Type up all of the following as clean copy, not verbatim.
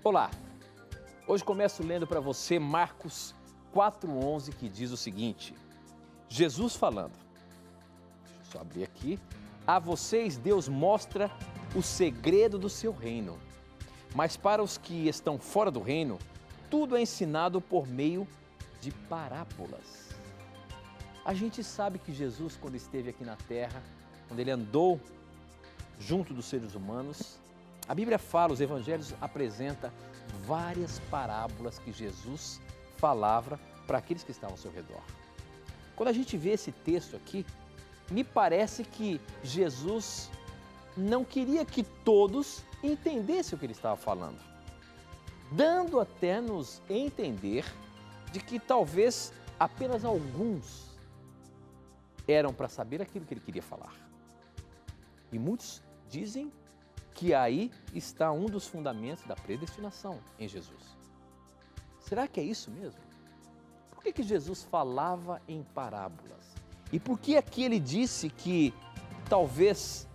Olá, hoje começo lendo para você Marcos 4,11, que diz o seguinte: Jesus falando, deixa eu só abrir aqui, a vocês Deus mostra o segredo do seu reino, mas para os que estão fora do reino, tudo é ensinado por meio de parábolas. A gente sabe que Jesus, quando esteve aqui na terra, quando ele andou junto dos seres humanos, a Bíblia fala, os evangelhos apresentam várias parábolas que Jesus falava para aqueles que estavam ao seu redor. Quando a gente vê esse texto aqui, me parece que Jesus não queria que todos entendessem o que ele estava falando, dando até nos entender de que talvez apenas alguns eram para saber aquilo que ele queria falar. E muitos dizem que aí está um dos fundamentos da predestinação em Jesus. Será que é isso mesmo? Por que Jesus falava em parábolas? E por que aqui ele disse que talvez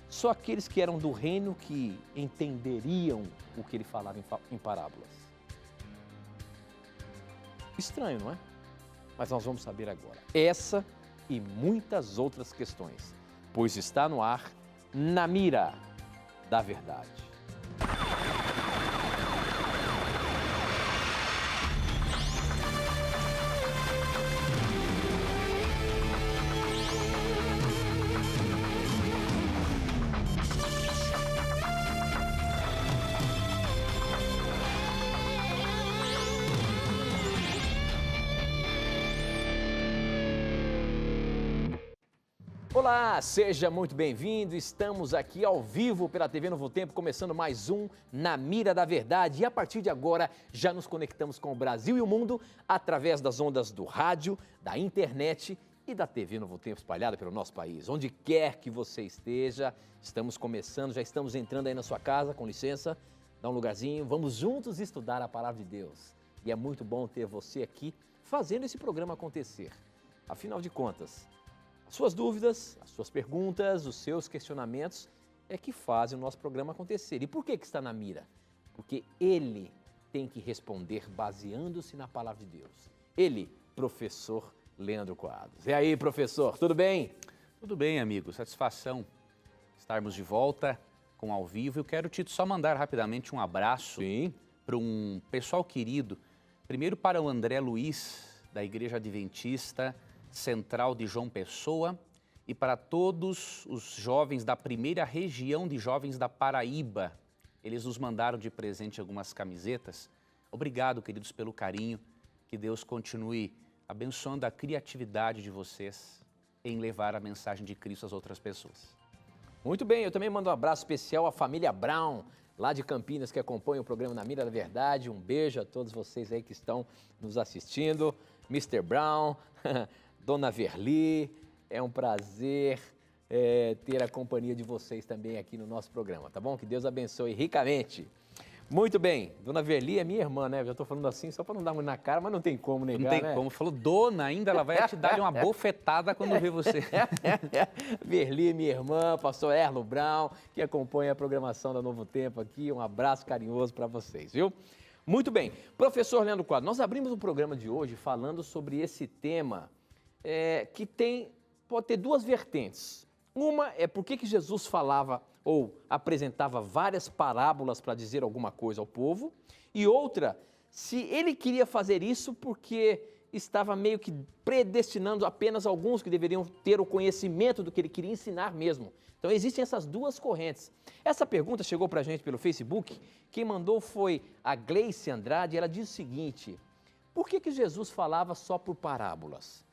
só aqueles que eram do reino que entenderiam o que ele falava em parábolas? Estranho, não é? Mas nós vamos saber agora. Essa e muitas outras questões, pois está no ar, Na Mira da Verdade. Olá, seja muito bem-vindo. Estamos aqui ao vivo pela TV Novo Tempo, começando mais um Na Mira da Verdade. E a partir de agora, já nos conectamos com o Brasil e o mundo através das ondas do rádio, da internet e da TV Novo Tempo espalhada pelo nosso país. Onde quer que você esteja, estamos começando, já estamos entrando aí na sua casa, com licença, dá um lugarzinho. Vamos juntos estudar a Palavra de Deus. E é muito bom ter você aqui fazendo esse programa acontecer. Afinal de contas, as suas dúvidas, as suas perguntas, os seus questionamentos é que fazem o nosso programa acontecer. E por que está na mira? Porque ele tem que responder baseando-se na palavra de Deus. Ele, professor Leandro Quadros. E aí, professor, tudo bem? Tudo bem, amigo. Satisfação estarmos de volta com Ao Vivo. Eu quero só mandar rapidamente um abraço para um pessoal querido. Primeiro para o André Luiz, da Igreja Adventista Central de João Pessoa, e para todos os jovens da primeira região de jovens da Paraíba. Eles nos mandaram de presente algumas camisetas. Obrigado, queridos, pelo carinho. Que Deus continue abençoando a criatividade de vocês em levar a mensagem de Cristo às outras pessoas. Muito bem, eu também mando um abraço especial à família Brown, lá de Campinas, que acompanha o programa Na Mira da Verdade. Um beijo a todos vocês aí que estão nos assistindo. Mr. Brown, Dona Verli, é um prazer ter a companhia de vocês também aqui no nosso programa, tá bom? Que Deus abençoe ricamente. Muito bem, Dona Verli é minha irmã, né? Eu já estou falando assim só para não dar muito na cara, mas não tem como negar, Não tem né? como, falou dona ainda, ela vai te dar uma bofetada quando vê você. Verli, minha irmã, pastor Erlo Brown, que acompanha a programação da Novo Tempo aqui, um abraço carinhoso para vocês, viu? Muito bem, professor Leandro Quadros, nós abrimos o programa de hoje falando sobre esse tema que pode ter duas vertentes. Uma é por que Jesus falava ou apresentava várias parábolas para dizer alguma coisa ao povo, e outra, se ele queria fazer isso porque estava meio que predestinando apenas alguns que deveriam ter o conhecimento do que ele queria ensinar mesmo. Então existem essas duas correntes. Essa pergunta chegou para a gente pelo Facebook, quem mandou foi a Gleice Andrade, ela diz o seguinte: por que Jesus falava só por parábolas?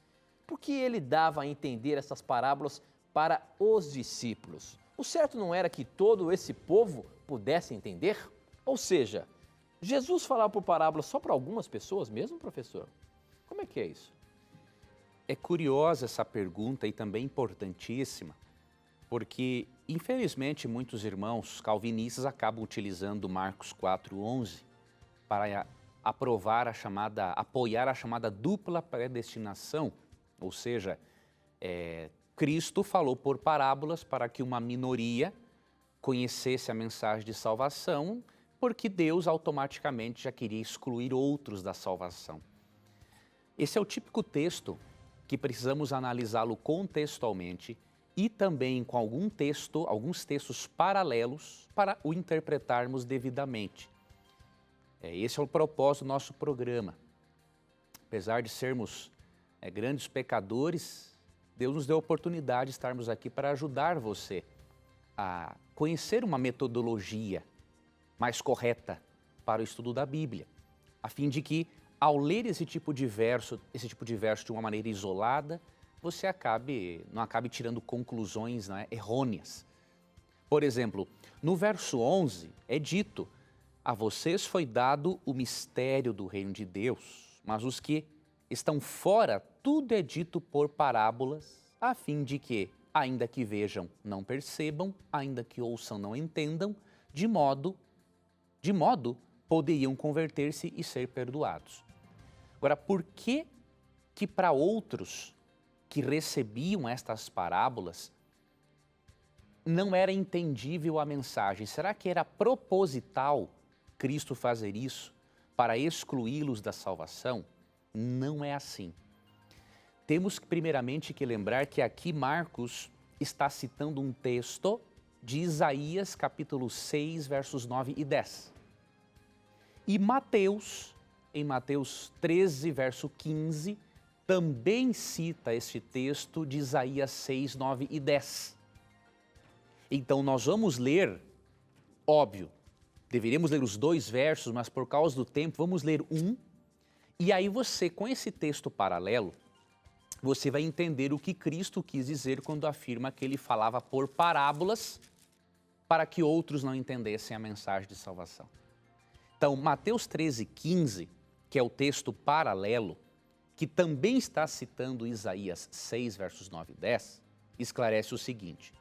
Por que ele dava a entender essas parábolas para os discípulos? O certo não era que todo esse povo pudesse entender? Ou seja, Jesus falava por parábolas só para algumas pessoas mesmo, professor? Como é que é isso? É curiosa essa pergunta e também importantíssima, porque infelizmente muitos irmãos calvinistas acabam utilizando Marcos 4,11 para apoiar a chamada dupla predestinação, ou seja, Cristo falou por parábolas para que uma minoria conhecesse a mensagem de salvação, porque Deus automaticamente já queria excluir outros da salvação. Esse é o típico texto que precisamos analisá-lo contextualmente e também com alguns textos paralelos para o interpretarmos devidamente. Esse é o propósito do nosso programa. Apesar de sermos grandes pecadores, Deus nos deu a oportunidade de estarmos aqui para ajudar você a conhecer uma metodologia mais correta para o estudo da Bíblia, a fim de que, ao ler esse tipo de verso de uma maneira isolada, você não acabe tirando conclusões, né, errôneas. Por exemplo, no verso 11 é dito: a vocês foi dado o mistério do reino de Deus, mas os que estão fora, tudo é dito por parábolas, a fim de que, ainda que vejam, não percebam, ainda que ouçam, não entendam, de modo poderiam converter-se e ser perdoados. Agora, por que para outros que recebiam estas parábolas não era entendível a mensagem? Será que era proposital Cristo fazer isso para excluí-los da salvação? Não é assim. Temos primeiramente que lembrar que aqui Marcos está citando um texto de Isaías capítulo 6, versos 9 e 10. E Mateus, em Mateus 13, verso 15, também cita este texto de Isaías 6, 9 e 10. Então nós vamos ler, óbvio, deveríamos ler os dois versos, mas por causa do tempo vamos ler um, e aí você, com esse texto paralelo, você vai entender o que Cristo quis dizer quando afirma que ele falava por parábolas para que outros não entendessem a mensagem de salvação. Então, Mateus 13, 15, que é o texto paralelo, que também está citando Isaías 6, versos 9 e 10, esclarece o seguinte: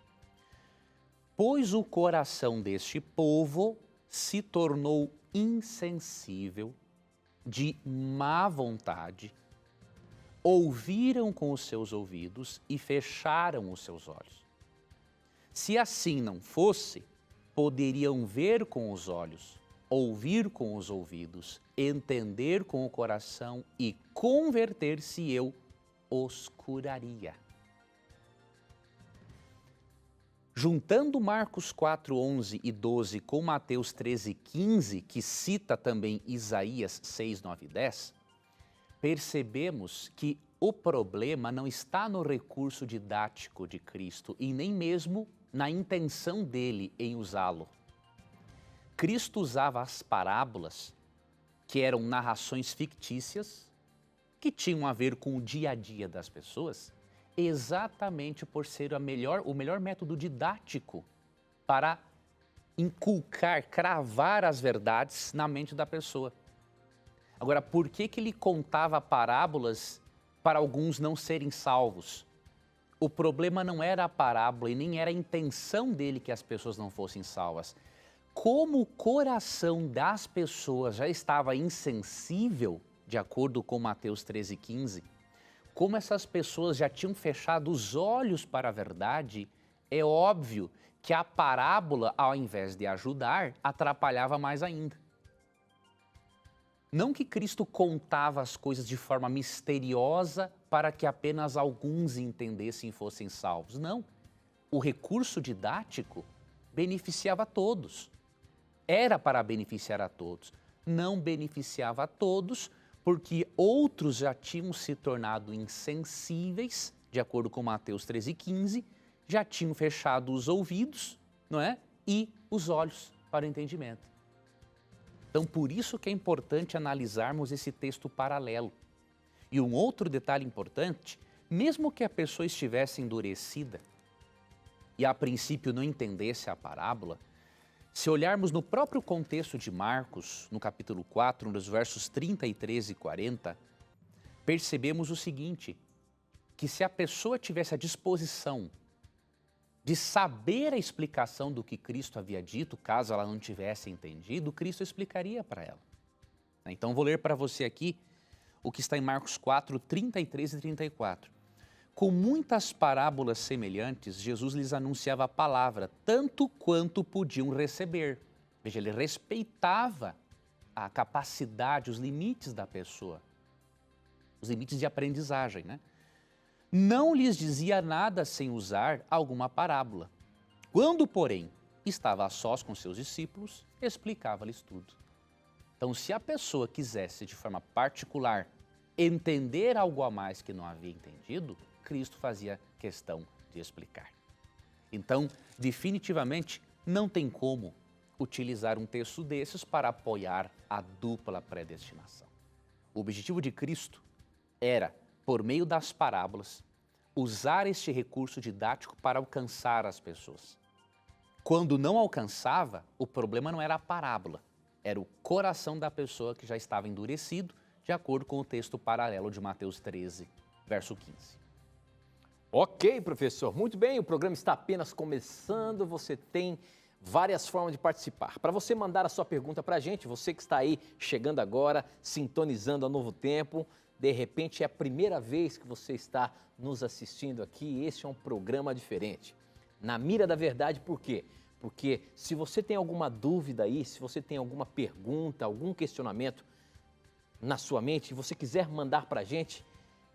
pois o coração deste povo se tornou insensível, de má vontade, ouviram com os seus ouvidos e fecharam os seus olhos. Se assim não fosse, poderiam ver com os olhos, ouvir com os ouvidos, entender com o coração e converter-se, e eu os curaria. Juntando Marcos 4, 11 e 12 com Mateus 13, 15, que cita também Isaías 6, 9 e 10, percebemos que o problema não está no recurso didático de Cristo e nem mesmo na intenção dele em usá-lo. Cristo usava as parábolas, que eram narrações fictícias, que tinham a ver com o dia a dia das pessoas, exatamente por ser o melhor método didático para inculcar, cravar as verdades na mente da pessoa. Agora, por que ele contava parábolas para alguns não serem salvos? O problema não era a parábola e nem era a intenção dele que as pessoas não fossem salvas. Como o coração das pessoas já estava insensível, de acordo com Mateus 13, 15, como essas pessoas já tinham fechado os olhos para a verdade, é óbvio que a parábola, ao invés de ajudar, atrapalhava mais ainda. Não que Cristo contava as coisas de forma misteriosa para que apenas alguns entendessem e fossem salvos. Não. O recurso didático beneficiava a todos. Era para beneficiar a todos. Não beneficiava a todos porque outros já tinham se tornado insensíveis, de acordo com Mateus 13, 15, já tinham fechado os ouvidos, não é? E os olhos para o entendimento. Então, por isso que é importante analisarmos esse texto paralelo. E um outro detalhe importante, mesmo que a pessoa estivesse endurecida e a princípio não entendesse a parábola, se olharmos no próprio contexto de Marcos, no capítulo 4, nos versos 33 e 40, percebemos o seguinte, que se a pessoa tivesse a disposição de saber a explicação do que Cristo havia dito, caso ela não tivesse entendido, Cristo explicaria para ela. Então vou ler para você aqui o que está em Marcos 4, 33 e 34. Com muitas parábolas semelhantes, Jesus lhes anunciava a palavra, tanto quanto podiam receber. Veja, ele respeitava a capacidade, os limites da pessoa, os limites de aprendizagem, né? Não lhes dizia nada sem usar alguma parábola. Quando, porém, estava a sós com seus discípulos, explicava-lhes tudo. Então, se a pessoa quisesse, de forma particular, entender algo a mais que não havia entendido, Cristo fazia questão de explicar. Então, definitivamente, não tem como utilizar um texto desses para apoiar a dupla predestinação. O objetivo de Cristo era, por meio das parábolas, usar este recurso didático para alcançar as pessoas. Quando não alcançava, o problema não era a parábola, era o coração da pessoa que já estava endurecido, de acordo com o texto paralelo de Mateus 13, verso 15. Ok, professor, muito bem, o programa está apenas começando, você tem várias formas de participar. Para você mandar a sua pergunta para a gente, você que está aí chegando agora, sintonizando a Novo Tempo, de repente é a primeira vez que você está nos assistindo aqui, este é um programa diferente. Na Mira da Verdade, por quê? Porque se você tem alguma dúvida aí, se você tem alguma pergunta, algum questionamento na sua mente, e você quiser mandar para a gente,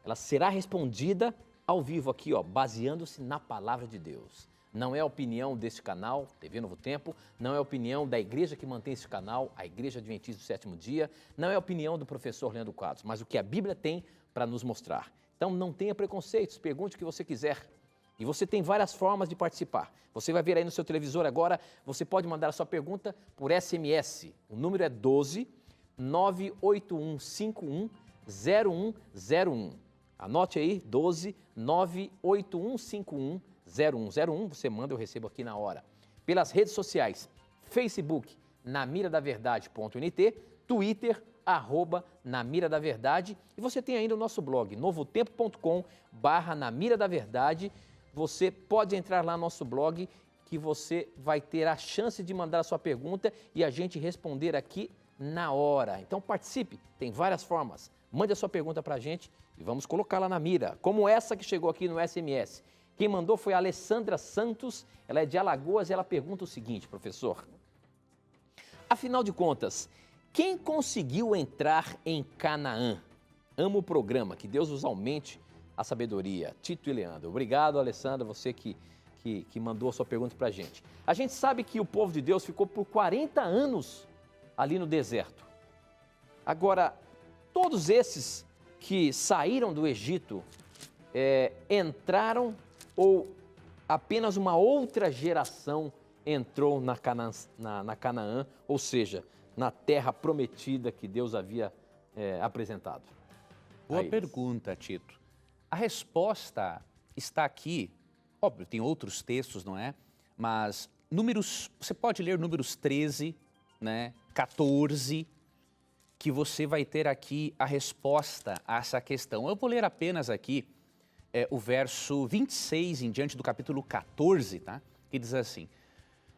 ela será respondida ao vivo aqui, ó, baseando-se na Palavra de Deus. Não é a opinião desse canal, TV Novo Tempo, não é a opinião da igreja que mantém esse canal, a Igreja Adventista do Sétimo Dia, não é a opinião do professor Leandro Quadros, mas o que a Bíblia tem para nos mostrar. Então não tenha preconceitos, pergunte o que você quiser. E você tem várias formas de participar. Você vai ver aí no seu televisor agora, você pode mandar a sua pergunta por SMS. O número é 12 98151 0101. Anote aí, 12 98151 0101, você manda, eu recebo aqui na hora. Pelas redes sociais, Facebook, namiradaverdade.nt, Twitter, @namiradaverdade, e você tem ainda o nosso blog, novotempo.com/namiradaverdade. Você pode entrar lá no nosso blog que você vai ter a chance de mandar a sua pergunta e a gente responder aqui na hora. Então participe, tem várias formas. Mande a sua pergunta para a gente e vamos colocá-la na mira, como essa que chegou aqui no SMS. Quem mandou foi a Alessandra Santos, ela é de Alagoas e ela pergunta o seguinte, professor. Afinal de contas, quem conseguiu entrar em Canaã? Amo o programa, que Deus os aumente a sabedoria. Tito e Leandro. Obrigado, Alessandra, você que mandou a sua pergunta para a gente. A gente sabe que o povo de Deus ficou por 40 anos ali no deserto. Agora, todos esses que saíram do Egito entraram ou apenas uma outra geração entrou na Canaã, ou seja, na terra prometida que Deus havia apresentado? Boa pergunta, Tito. A resposta está aqui, óbvio, tem outros textos, não é? Mas você pode ler Números 13, né, 14, que você vai ter aqui a resposta a essa questão. Eu vou ler apenas aqui o verso 26 em diante do capítulo 14, tá? Que diz assim: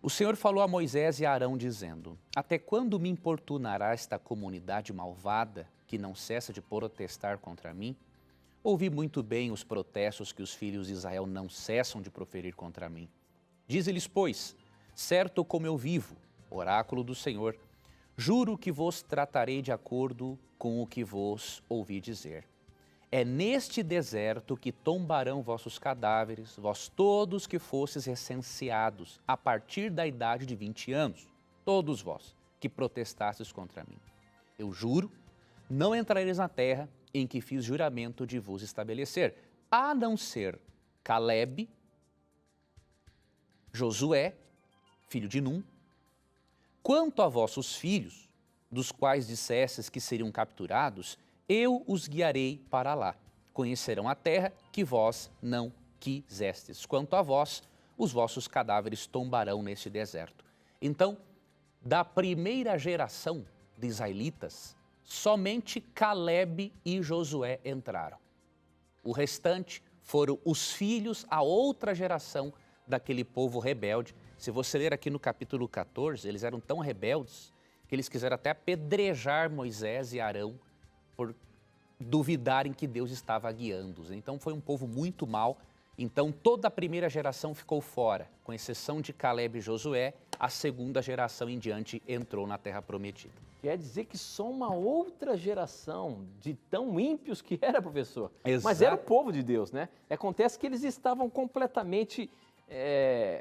o Senhor falou a Moisés e a Arão dizendo: até quando me importunará esta comunidade malvada que não cessa de protestar contra mim? Ouvi muito bem os protestos que os filhos de Israel não cessam de proferir contra mim. Dize-lhes, pois, certo como eu vivo, oráculo do Senhor, juro que vos tratarei de acordo com o que vos ouvi dizer. É neste deserto que tombarão vossos cadáveres, vós todos que fostes recenseados a partir da idade de 20 anos, todos vós que protestastes contra mim. Eu juro, não entrareis na terra em que fiz juramento de vos estabelecer, a não ser Calebe, Josué, filho de Num. Quanto a vossos filhos, dos quais dissestes que seriam capturados, eu os guiarei para lá. Conhecerão a terra que vós não quisestes. Quanto a vós, os vossos cadáveres tombarão neste deserto. Então, da primeira geração de israelitas, somente Calebe e Josué entraram. O restante foram os filhos, a outra geração daquele povo rebelde. Se você ler aqui no capítulo 14, eles eram tão rebeldes que eles quiseram até apedrejar Moisés e Arão por duvidarem que Deus estava guiando-os. Então foi um povo muito mau Então toda a primeira geração ficou fora, com exceção de Caleb e Josué, a segunda geração em diante entrou na terra prometida. Quer dizer que só uma outra geração de tão ímpios que era, professor. Exato. Mas era o povo de Deus, né? Acontece que eles estavam completamente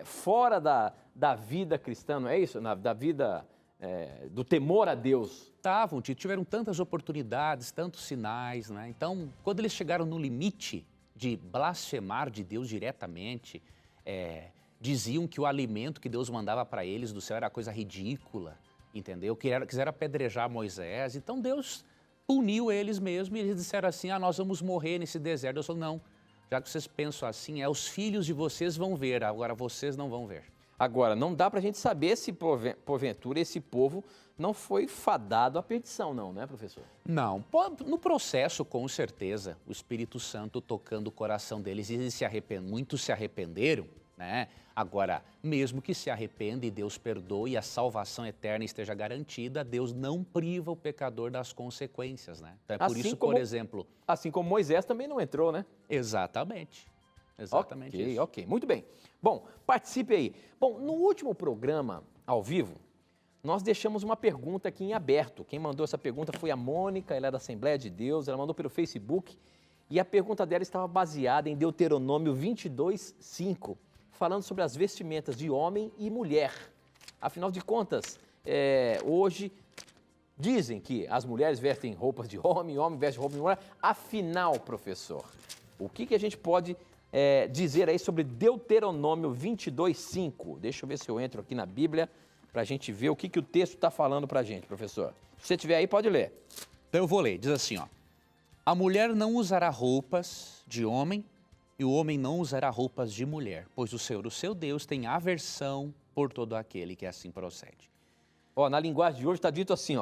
fora da vida cristã, não é isso? Da vida do temor a Deus. Estavam, tiveram tantas oportunidades, tantos sinais, né? Então, quando eles chegaram no limite de blasfemar de Deus diretamente, diziam que o alimento que Deus mandava para eles do céu era coisa ridícula, entendeu? Quiseram apedrejar Moisés, então Deus puniu eles mesmo e eles disseram assim, nós vamos morrer nesse deserto. Deus falou, não, já que vocês pensam assim, os filhos de vocês vão ver, agora vocês não vão ver. Agora, não dá para a gente saber se porventura esse povo não foi fadado à perdição, não, né, professor? Não, no processo, com certeza, o Espírito Santo tocando o coração deles, e eles muitos se arrependeram, né? Agora, mesmo que se arrependa e Deus perdoe e a salvação eterna esteja garantida, Deus não priva o pecador das consequências, né? Então, por isso, por exemplo... Assim como Moisés também não entrou, né? Exatamente. Exatamente isso. Ok, muito bem. Bom, participe aí. Bom, no último programa, ao vivo, nós deixamos uma pergunta aqui em aberto. Quem mandou essa pergunta foi a Mônica, ela é da Assembleia de Deus, ela mandou pelo Facebook, e a pergunta dela estava baseada em Deuteronômio 22:5, falando sobre as vestimentas de homem e mulher. Afinal de contas, hoje dizem que as mulheres vestem roupas de homem, o homem veste roupa de mulher. Afinal, professor, o que a gente pode dizer aí sobre Deuteronômio 22:5? Deixa eu ver se eu entro aqui na Bíblia para a gente ver o que o texto está falando para a gente, professor. Se você tiver aí, pode ler. Então eu vou ler, diz assim, a mulher não usará roupas de homem e o homem não usará roupas de mulher, pois o Senhor, o seu Deus, tem aversão por todo aquele que assim procede. Na linguagem de hoje está dito assim,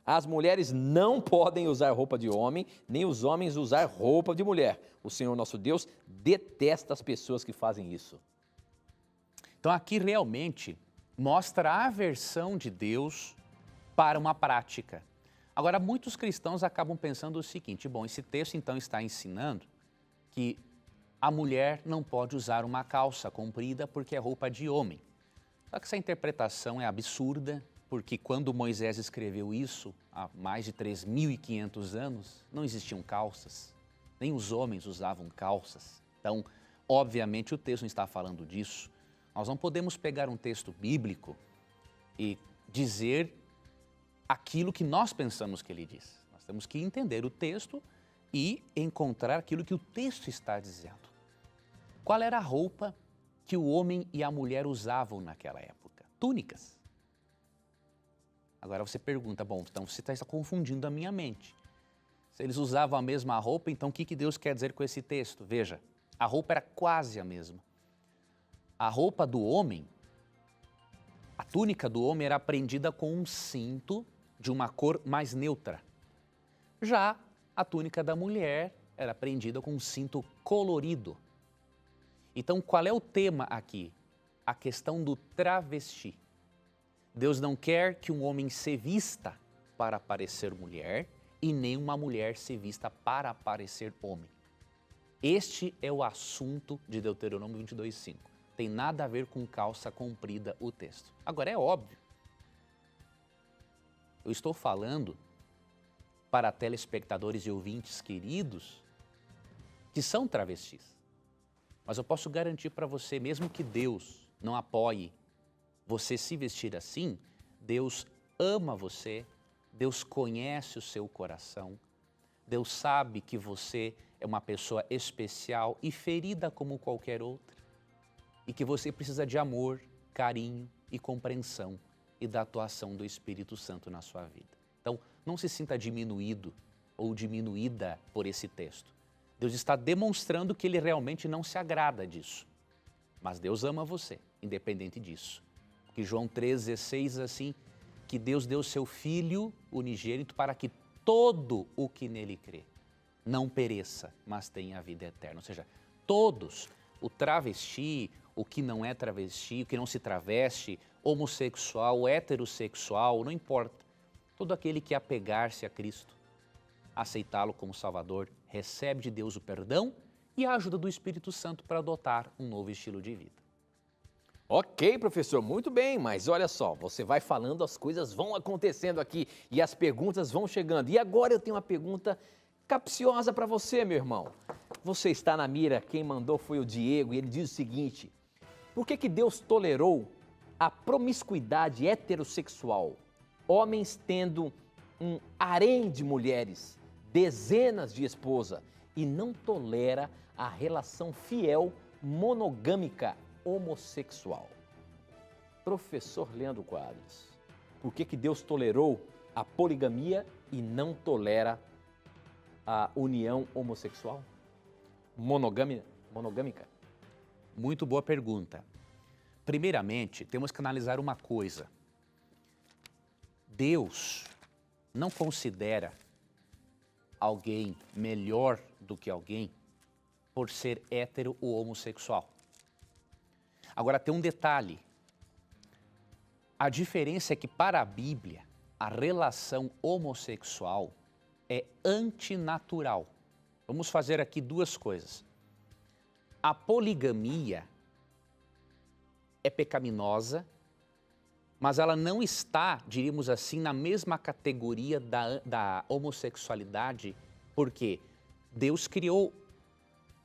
as mulheres não podem usar roupa de homem, nem os homens usar roupa de mulher. O Senhor, nosso Deus, detesta as pessoas que fazem isso. Então aqui realmente mostra a aversão de Deus para uma prática. Agora, muitos cristãos acabam pensando o seguinte, bom, esse texto então está ensinando que a mulher não pode usar uma calça comprida porque é roupa de homem. Só que essa interpretação é absurda, porque quando Moisés escreveu isso, há mais de 3.500 anos, não existiam calças, nem os homens usavam calças. Então, obviamente, o texto não está falando disso. Nós não podemos pegar um texto bíblico e dizer aquilo que nós pensamos que ele diz. Nós temos que entender o texto e encontrar aquilo que o texto está dizendo. Qual era a roupa que o homem e a mulher usavam naquela época? Túnicas. Agora você pergunta, bom, então você está confundindo a minha mente. Se eles usavam a mesma roupa, então o que Deus quer dizer com esse texto? Veja, a roupa era quase a mesma. A roupa do homem, a túnica do homem era prendida com um cinto de uma cor mais neutra. Já a túnica da mulher era prendida com um cinto colorido. Então, qual é o tema aqui? A questão do travesti. Deus não quer que um homem se vista para parecer mulher e nem uma mulher se vista para parecer homem. Este é o assunto de Deuteronômio 22:5. Tem nada a ver com calça comprida o texto. Agora, é óbvio. Eu estou falando para telespectadores e ouvintes queridos que são travestis. Mas eu posso garantir para você, mesmo que Deus não apoie você se vestir assim, Deus ama você, Deus conhece o seu coração, Deus sabe que você é uma pessoa especial e ferida como qualquer outra, e que você precisa de amor, carinho e compreensão e da atuação do Espírito Santo na sua vida. Então, não se sinta diminuído ou diminuída por esse texto. Deus está demonstrando que Ele realmente não se agrada disso. Mas Deus ama você, independente disso. Que João 3,16 diz assim, que Deus deu seu Filho unigênito para que todo o que nele crê não pereça, mas tenha a vida eterna. Ou seja, todos, o travesti, o que não é travesti, o que não se traveste, homossexual, heterossexual, não importa. Todo aquele que apegar-se a Cristo, aceitá-lo como Salvador, recebe de Deus o perdão e a ajuda do Espírito Santo para adotar um novo estilo de vida. Ok, professor, muito bem, mas olha só, você vai falando, as coisas vão acontecendo aqui e as perguntas vão chegando. E agora eu tenho uma pergunta capciosa para você, meu irmão. Você está na mira, quem mandou foi o Diego e ele diz o seguinte: por que Deus tolerou a promiscuidade heterossexual? Homens tendo um harém de mulheres, dezenas de esposas, e não tolera a relação fiel monogâmica homossexual. Professor Leandro Quadros, por que Deus tolerou a poligamia e não tolera a união homossexual? Monogâmica? Muito boa pergunta. Primeiramente, temos que analisar uma coisa. Deus não considera alguém melhor do que alguém por ser hétero ou homossexual. Agora, tem um detalhe. A diferença é que, para a Bíblia, a relação homossexual é antinatural. Vamos fazer aqui duas coisas. A poligamia é pecaminosa, mas ela não está, diríamos assim, na mesma categoria da homossexualidade, porque Deus criou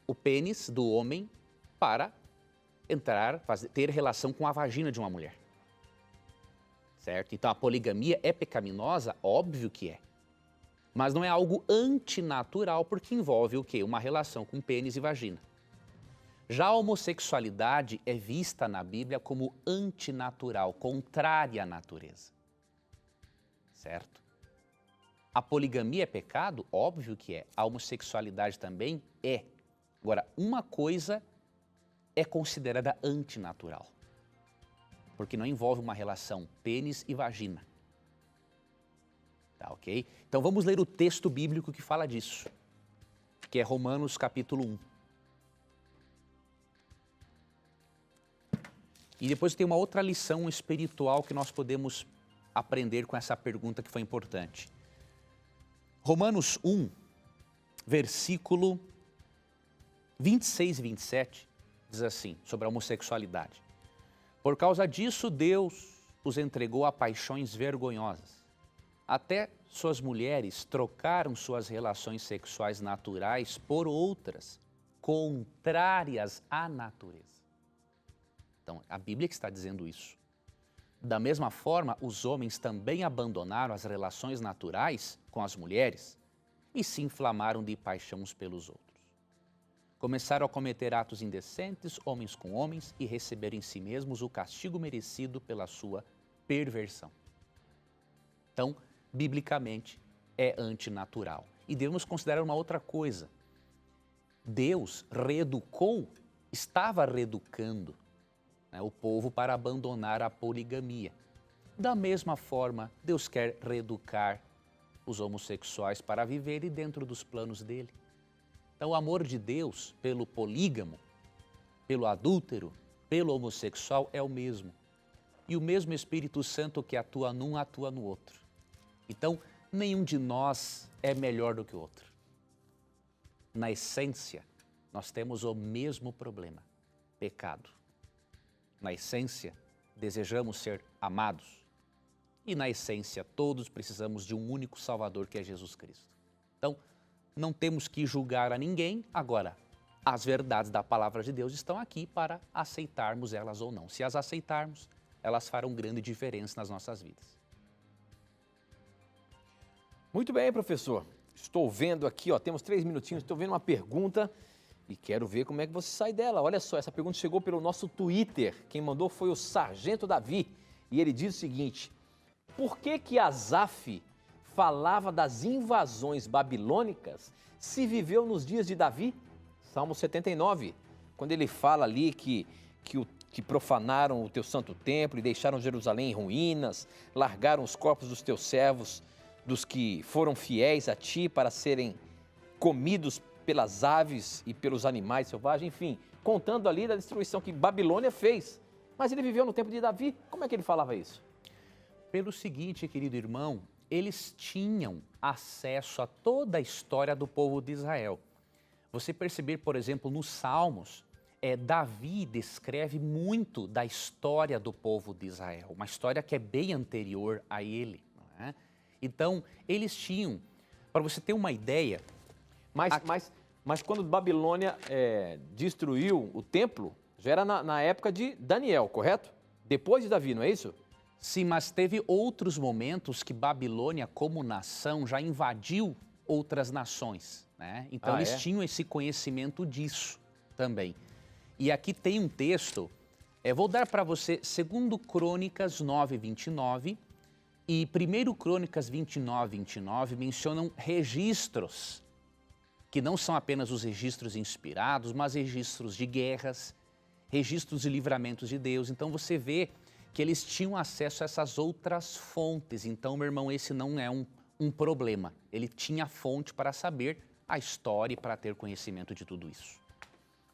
o pênis do homem para ter relação com a vagina de uma mulher. Certo? Então a poligamia é pecaminosa? Óbvio que é. Mas não é algo antinatural, porque envolve o quê? Uma relação com pênis e vagina. Já a homossexualidade é vista na Bíblia como antinatural, contrária à natureza. Certo? A poligamia é pecado? Óbvio que é. A homossexualidade também é. Agora, uma coisa é considerada antinatural, porque não envolve uma relação pênis e vagina. Tá, ok? Então vamos ler o texto bíblico que fala disso, que é Romanos capítulo 1. E depois tem uma outra lição espiritual que nós podemos aprender com essa pergunta que foi importante. Romanos 1, versículo 26 e 27, diz assim, sobre a homossexualidade. Por causa disso, Deus os entregou a paixões vergonhosas. Até suas mulheres trocaram suas relações sexuais naturais por outras, contrárias à natureza. Então, a Bíblia que está dizendo isso. Da mesma forma, os homens também abandonaram as relações naturais com as mulheres e se inflamaram de paixão uns pelos outros. Começaram a cometer atos indecentes, homens com homens, e receberam em si mesmos o castigo merecido pela sua perversão. Então, biblicamente, é antinatural. E devemos considerar uma outra coisa. Deus estava reeducando, né, o povo para abandonar a poligamia. Da mesma forma, Deus quer reeducar os homossexuais para viverem dentro dos planos dele. Então, o amor de Deus pelo polígamo, pelo adúltero, pelo homossexual é o mesmo. E o mesmo Espírito Santo que atua num, atua no outro. Então, nenhum de nós é melhor do que o outro. Na essência, nós temos o mesmo problema, pecado. Na essência, desejamos ser amados. E na essência, todos precisamos de um único Salvador, que é Jesus Cristo. Então, não temos que julgar a ninguém. Agora, as verdades da palavra de Deus estão aqui para aceitarmos elas ou não. Se as aceitarmos, elas farão grande diferença nas nossas vidas. Muito bem, professor. Estou vendo aqui, temos 3 minutinhos, estou vendo uma pergunta e quero ver como é que você sai dela. Olha só, essa pergunta chegou pelo nosso Twitter. Quem mandou foi o Sargento Davi. E ele diz o seguinte: por que Asaf falava das invasões babilônicas se viveu nos dias de Davi? Salmo 79, quando ele fala ali que profanaram o teu santo templo e deixaram Jerusalém em ruínas, largaram os corpos dos teus servos, dos que foram fiéis a ti, para serem comidos pelas aves e pelos animais selvagens, enfim, contando ali da destruição que Babilônia fez. Mas ele viveu no tempo de Davi, como é que ele falava isso? Pelo seguinte, querido irmão, eles tinham acesso a toda a história do povo de Israel. você perceber, por exemplo, nos Salmos, Davi descreve muito da história do povo de Israel, uma história que é bem anterior a ele. Não é? Então, eles tinham, para você ter uma ideia... Mas quando Babilônia destruiu o templo, já era na época de Daniel, correto? Depois de Davi, não é isso? Sim, mas teve outros momentos que Babilônia, como nação, já invadiu outras nações, né? Então eles tinham esse conhecimento disso também. E aqui tem um texto, vou dar para você 2 Crônicas 9:29 e 1 Crônicas 29:29 mencionam registros, que não são apenas os registros inspirados, mas registros de guerras, registros de livramentos de Deus. Então você vê que eles tinham acesso a essas outras fontes. Então, meu irmão, esse não é um problema. Ele tinha fonte para saber a história e para ter conhecimento de tudo isso.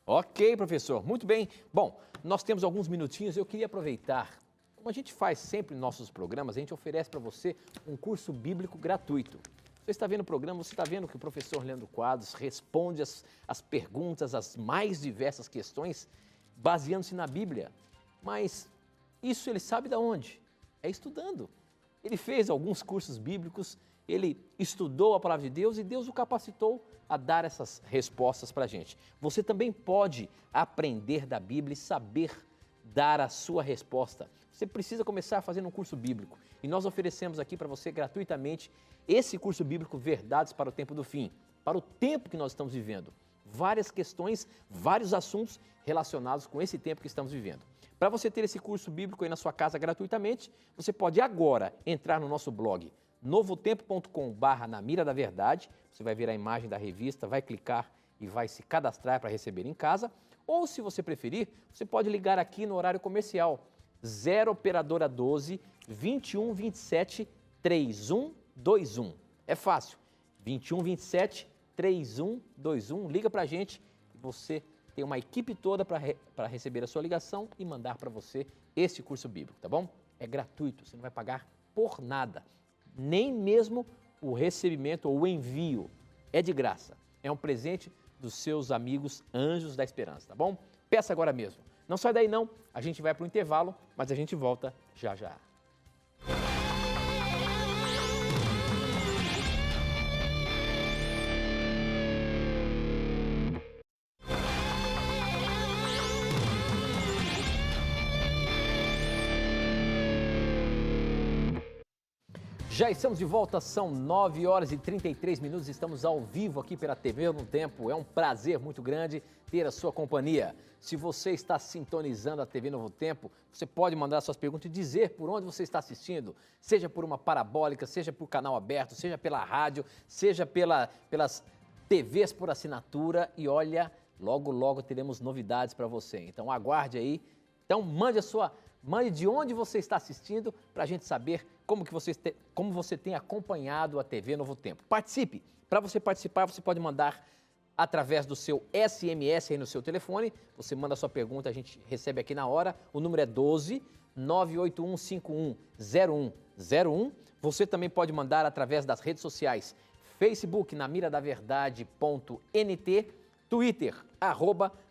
Ok, professor, muito bem. Bom, nós temos alguns minutinhos, eu queria aproveitar, como a gente faz sempre nos nossos programas, a gente oferece para você um curso bíblico gratuito. Você está vendo o programa, você está vendo que o professor Leandro Quadros responde as perguntas, as mais diversas questões, baseando-se na Bíblia. Mas isso ele sabe de onde? É estudando. Ele fez alguns cursos bíblicos, ele estudou a palavra de Deus e Deus o capacitou a dar essas respostas para a gente. Você também pode aprender da Bíblia e saber dar a sua resposta. Você precisa começar fazendo um curso bíblico. E nós oferecemos aqui para você gratuitamente esse curso bíblico Verdades para o Tempo do Fim, para o tempo que nós estamos vivendo. Várias questões, vários assuntos relacionados com esse tempo que estamos vivendo. Para você ter esse curso bíblico aí na sua casa gratuitamente, você pode agora entrar no nosso blog novotempo.com/na mira da verdade. Você vai ver a imagem da revista, vai clicar e vai se cadastrar para receber em casa. Ou, se você preferir, você pode ligar aqui no horário comercial 0 operadora 12 21 27 3121. É fácil. 21 27 3121. Liga para a gente e você tem uma equipe toda para receber a sua ligação e mandar para você esse curso bíblico, tá bom? É gratuito, você não vai pagar por nada. Nem mesmo o recebimento ou o envio é de graça. É um presente dos seus amigos Anjos da Esperança, tá bom? Peça agora mesmo. Não sai daí não, a gente vai para o intervalo, mas a gente volta já já. Já estamos de volta, são 9 horas e 33 minutos, estamos ao vivo aqui pela TV no Tempo. É um prazer muito grande ter a sua companhia. Se você está sintonizando a TV Novo Tempo, você pode mandar suas perguntas e dizer por onde você está assistindo, seja por uma parabólica, seja por canal aberto, seja pela rádio, seja pelas TVs por assinatura. E olha, logo, logo teremos novidades para você. Então aguarde aí. Então mande de onde você está assistindo para a gente saber como você tem acompanhado a TV Novo Tempo. Participe! Para você participar, você pode mandar através do seu SMS aí no seu telefone. Você manda a sua pergunta, a gente recebe aqui na hora. O número é 12 98151 0101. Você também pode mandar através das redes sociais. Facebook, namiradaverdade.nt, Twitter,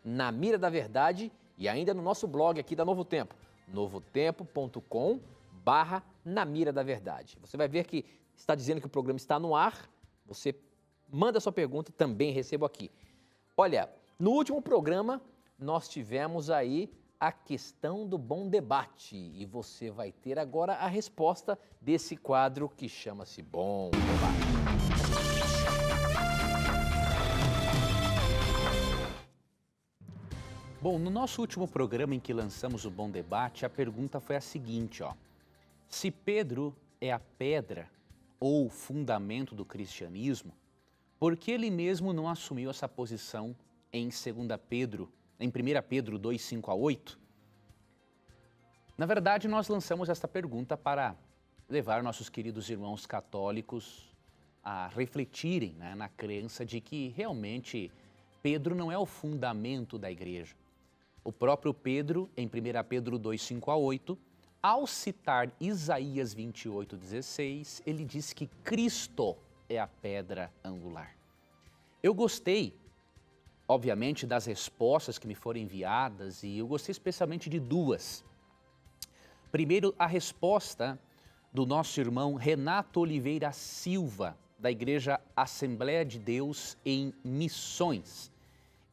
@namiradaverdade e ainda no nosso blog aqui da Novo Tempo, novotempo.com/Na Mira da Verdade. Você vai ver que está dizendo que o programa está no ar, você manda a sua pergunta, também recebo aqui. Olha, no último programa nós tivemos aí a questão do bom debate e você vai ter agora a resposta desse quadro que chama-se Bom Debate. Bom, no nosso último programa em que lançamos o Bom Debate, a pergunta foi a seguinte, ó. Se Pedro é a pedra ou fundamento do cristianismo, por que ele mesmo não assumiu essa posição em 1 Pedro 2, 5-8? Na verdade, nós lançamos esta pergunta para levar nossos queridos irmãos católicos a refletirem, né, na crença de que realmente Pedro não é o fundamento da igreja. O próprio Pedro, em 1 Pedro 2, 5-8, ao citar Isaías 28:16, ele diz que Cristo é a pedra angular. Eu gostei obviamente, das respostas que me foram enviadas e eu gostei especialmente de duas. Primeiro, a resposta do nosso irmão Renato Oliveira Silva, da Igreja Assembleia de Deus em Missões.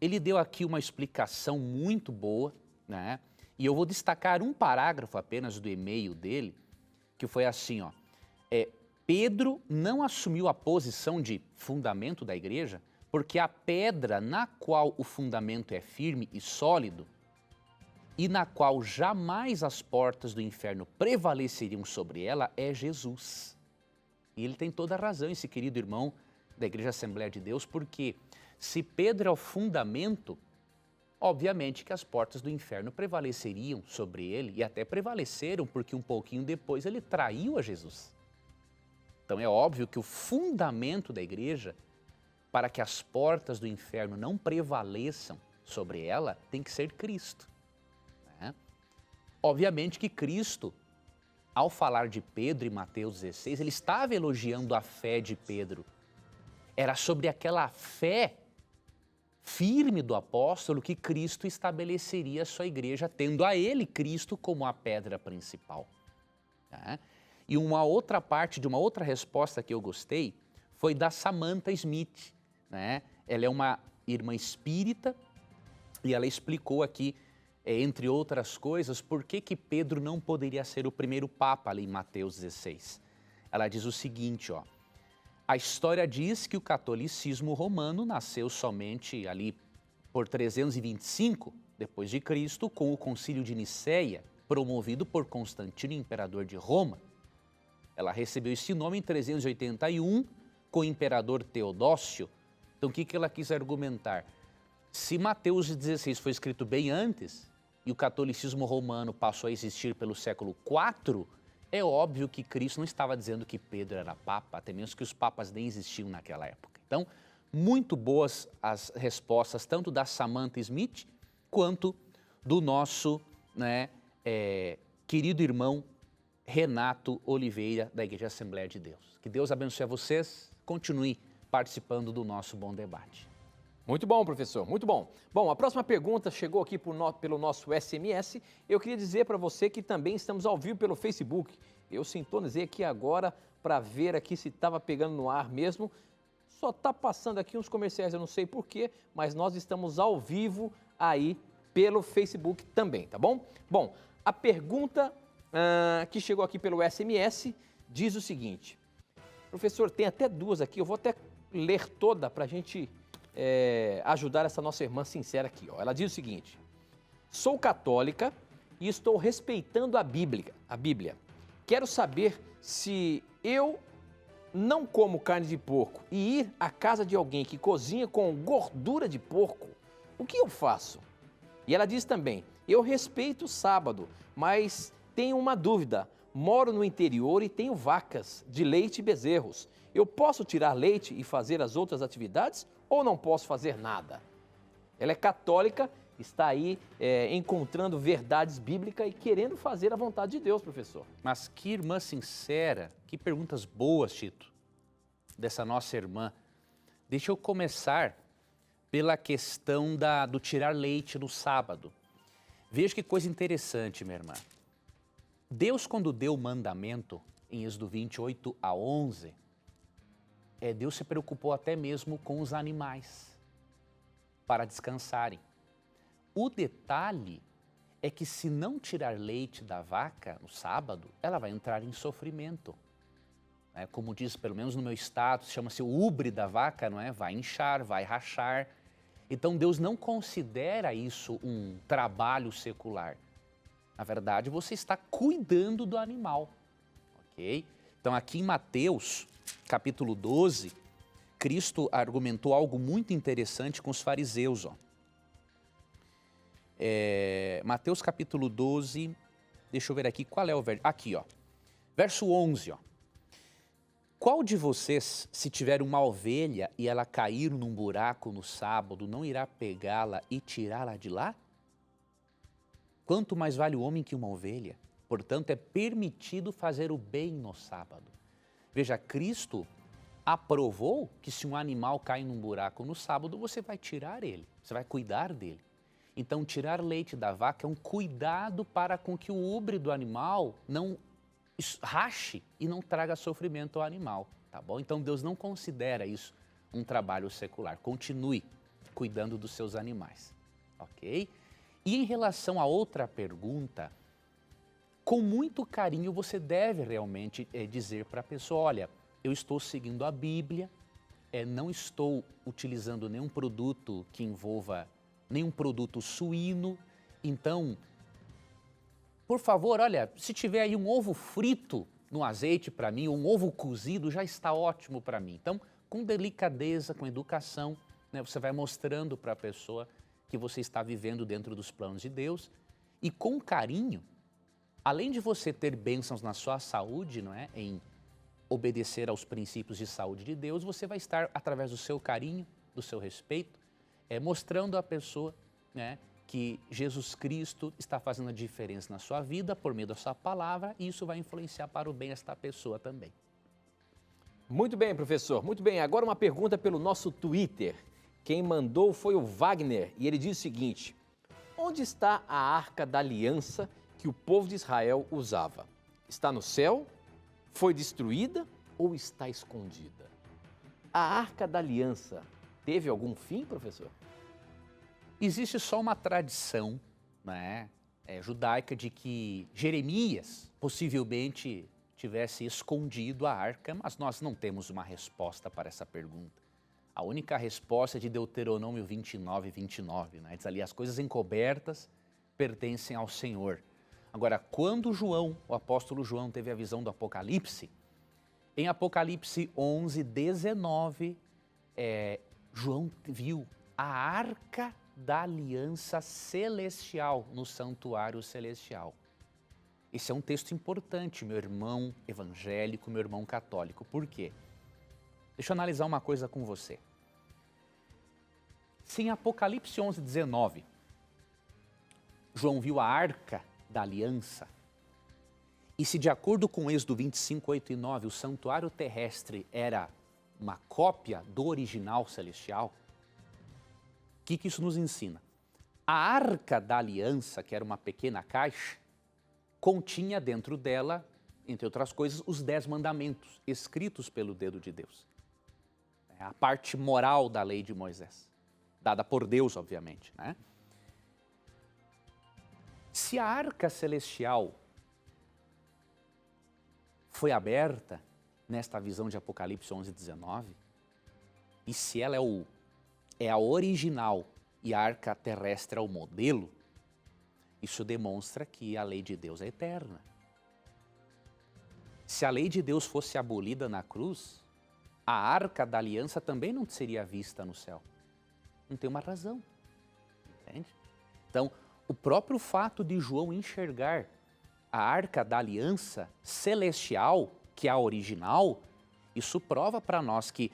Ele deu aqui uma explicação muito boa, né? E eu vou destacar um parágrafo apenas do e-mail dele, que foi assim, ó. Pedro não assumiu a posição de fundamento da igreja, porque a pedra na qual o fundamento é firme e sólido, e na qual jamais as portas do inferno prevaleceriam sobre ela, é Jesus. E ele tem toda a razão, esse querido irmão da Igreja Assembleia de Deus, porque se Pedro é o fundamento, obviamente que as portas do inferno prevaleceriam sobre ele, e até prevaleceram, porque um pouquinho depois ele traiu a Jesus. Então é óbvio que o fundamento da igreja, para que as portas do inferno não prevaleçam sobre ela, tem que ser Cristo. Obviamente que Cristo, ao falar de Pedro em Mateus 16, ele estava elogiando a fé de Pedro. Era sobre aquela fé firme do apóstolo que Cristo estabeleceria a sua igreja, tendo a ele, Cristo, como a pedra principal. E uma outra parte de uma outra resposta que eu gostei foi da Samantha Smith. Ela é uma irmã espírita e ela explicou aqui, entre outras coisas, por que Pedro não poderia ser o primeiro papa ali em Mateus 16. Ela diz o seguinte, ó, a história diz que o catolicismo romano nasceu somente ali por 325 depois de Cristo, com o concílio de Nicéia, promovido por Constantino, imperador de Roma. Ela recebeu esse nome em 381 com o imperador Teodócio. Então o que ela quis argumentar? Se Mateus 16 foi escrito bem antes, e o catolicismo romano passou a existir pelo século IV, é óbvio que Cristo não estava dizendo que Pedro era papa, até mesmo que os papas nem existiam naquela época. Então, muito boas as respostas, tanto da Samantha Smith, quanto do nosso querido irmão Renato Oliveira, da Igreja Assembleia de Deus. Que Deus abençoe a vocês, continue participando do nosso bom debate. Muito bom, professor, muito bom. Bom, a próxima pergunta chegou aqui pelo nosso SMS. Eu queria dizer para você que também estamos ao vivo pelo Facebook. Eu sintonizei aqui agora para ver aqui se estava pegando no ar mesmo. Só está passando aqui uns comerciais, eu não sei porquê, mas nós estamos ao vivo aí pelo Facebook também, tá bom? Bom, a pergunta que chegou aqui pelo SMS diz o seguinte. Professor, tem até duas aqui, eu vou até ler toda para a gente ajudar essa nossa irmã sincera aqui. Ó. Ela diz o seguinte, sou católica e estou respeitando a Bíblia. Quero saber se eu não como carne de porco e ir à casa de alguém que cozinha com gordura de porco, o que eu faço? E ela diz também, eu respeito o sábado, mas tenho uma dúvida. Moro no interior e tenho vacas de leite e bezerros. Eu posso tirar leite e fazer as outras atividades ou não posso fazer nada? Ela é católica, está aí encontrando verdades bíblicas e querendo fazer a vontade de Deus, professor. Mas que irmã sincera, que perguntas boas, Tito, dessa nossa irmã. Deixa eu começar pela questão do tirar leite no sábado. Veja que coisa interessante, minha irmã. Deus, quando deu o mandamento, em Êxodo 28 a 11, Deus se preocupou até mesmo com os animais, para descansarem. O detalhe é que se não tirar leite da vaca no sábado, ela vai entrar em sofrimento. Como diz, pelo menos no meu estado, chama-se o ubre da vaca, não é? Vai inchar, vai rachar. Então Deus não considera isso um trabalho secular. Na verdade, você está cuidando do animal, ok? Então aqui em Mateus, capítulo 12, Cristo argumentou algo muito interessante com os fariseus, ó. Mateus capítulo 12, deixa eu ver aqui, qual é o verso? Aqui, ó, verso 11, ó. Qual de vocês, se tiver uma ovelha e ela cair num buraco no sábado, não irá pegá-la e tirá-la de lá? Quanto mais vale o homem que uma ovelha? Portanto, é permitido fazer o bem no sábado. Veja, Cristo aprovou que se um animal cai num buraco no sábado, você vai tirar ele, você vai cuidar dele. Então, tirar leite da vaca é um cuidado para com que o úbre do animal não rache e não traga sofrimento ao animal, tá bom? Então, Deus não considera isso um trabalho secular. Continue cuidando dos seus animais, ok? E em relação a outra pergunta, com muito carinho você deve realmente dizer para a pessoa, olha, eu estou seguindo a Bíblia, não estou utilizando nenhum produto que envolva nenhum produto suíno, então, por favor, olha, se tiver aí um ovo frito no azeite para mim, um ovo cozido, já está ótimo para mim. Então, com delicadeza, com educação, né, você vai mostrando para a pessoa que você está vivendo dentro dos planos de Deus e com carinho, além de você ter bênçãos na sua saúde, não é, em obedecer aos princípios de saúde de Deus, você vai estar, através do seu carinho, do seu respeito, mostrando à pessoa, né, que Jesus Cristo está fazendo a diferença na sua vida por meio da sua palavra e isso vai influenciar para o bem esta pessoa também. Muito bem, professor. Muito bem. Agora uma pergunta pelo nosso Twitter. Quem mandou foi o Wagner e ele diz o seguinte: onde está a Arca da Aliança que o povo de Israel usava? Está no céu? Foi destruída ou está escondida? A Arca da Aliança teve algum fim, professor? Existe só uma tradição, né, judaica de que Jeremias possivelmente tivesse escondido a arca, mas nós não temos uma resposta para essa pergunta. A única resposta é de Deuteronômio 29, 29, né? Diz ali, as coisas encobertas pertencem ao Senhor. Agora, quando João, o apóstolo João, teve a visão do Apocalipse, em Apocalipse 11, 19, João viu a arca da aliança celestial no santuário celestial. Esse é um texto importante, meu irmão evangélico, meu irmão católico. Por quê? Deixa eu analisar uma coisa com você. Se em Apocalipse 11, 19, João viu a arca da aliança, e se de acordo com Êxodo 25, 8 e 9, o santuário terrestre era uma cópia do original celestial, o que isso nos ensina? A arca da aliança, que era uma pequena caixa, continha dentro dela, entre outras coisas, os 10 mandamentos escritos pelo dedo de Deus. É a parte moral da lei de Moisés, dada por Deus, obviamente, né? Se a arca celestial foi aberta nesta visão de Apocalipse 11, 19, e se ela é a original e a arca terrestre é o modelo, isso demonstra que a lei de Deus é eterna. Se a lei de Deus fosse abolida na cruz, a arca da aliança também não seria vista no céu. Não tem uma razão, entende? Então, o próprio fato de João enxergar a arca da aliança celestial, que é a original, isso prova para nós que